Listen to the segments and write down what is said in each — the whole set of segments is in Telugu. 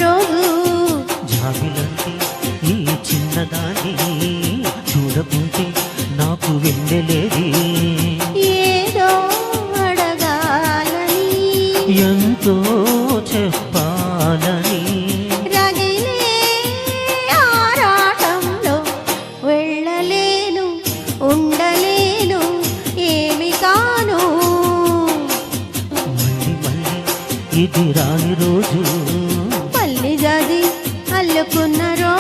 రోజు. జాబిలంటే ఈ చిన్నదాన్ని చూడకుంటే నాకు వెన్నెలేది. ఏదో అడగాలని ఎంతో చెప్పాలని రగిలే ఆరాటంలో వెళ్ళలేను ఉండలేను ఏమి కాను. మళ్ళీ మళ్ళీ ఇది రాని రోజు, మళ్ళీ జాజి అల్లుకున్న రోజు.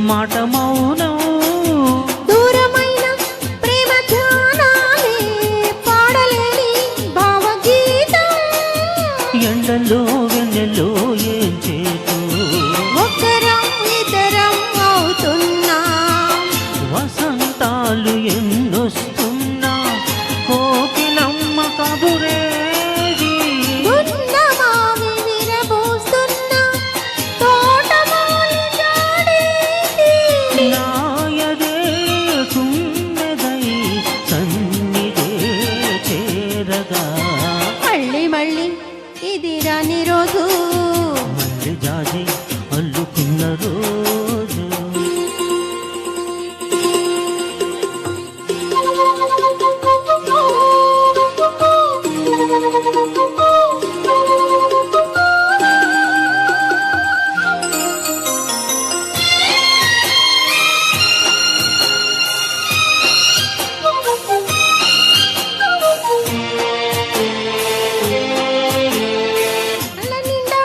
మాట మౌనం దూరమైన ప్రేమ ధ్యానాలే పాడలేని భావగీతం. ఎండలో వెన్నెలో ఏం చేతు ఒక్కరం ఇద్దరం అవుతున్నా వసంతాలు ఎన్నొస్తున్నా కోకిలమ్మ కబురేది. ఉన్నమావి విరబోస్తున్నా తోటమాలి జాడేది. నాయదే తుమ్మెదై సన్నిధే చేరగా మళ్ళీ మళ్ళీ ఇది రాని రోజు, మళ్ళీ జాజి అల్లుకున్న రోజు. కళ్ళ నిండా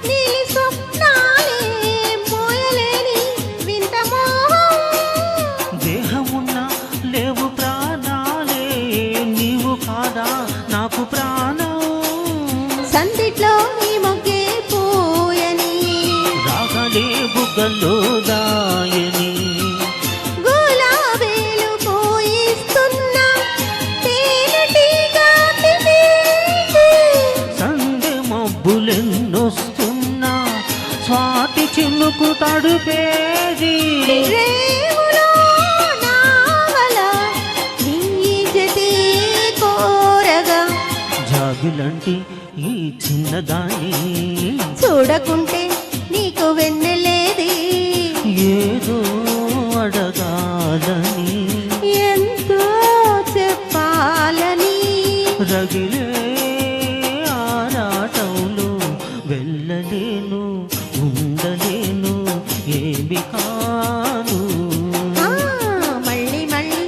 నీలి స్వప్నాలే మోయలేని వింత మోహం. దేహమున్నా లేవు ప్రాణాలే, నీవు కాదా నాకు ప్రాణం. సందిట్లో ఈ మొగ్గే పూయని రాగలే బుగ్గల్లో దాయని గులాబీలు పూయిస్తున్నా తేనెటీగా తినేది. సందె మబ్బులెన్నొస్తున్నా స్వాతి చినుకు తడుపేది. రేవులో నావల నీ జతే కోరగా జాబిలంటి ఈ చిన్నదాన్ని చూడకుంటే నీకు వెన్నెలేది. ఏదో అడగాలని ఎంతో చెప్పాలని రగిలే ఆరాటంలో వెళ్ళలేను ఉండలేను ఏమి కాను. మళ్ళీ మళ్ళీ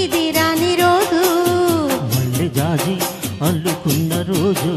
ఇది రాని రోజు, మళ్ళీ జాజి అల్లుకున్న రోజు.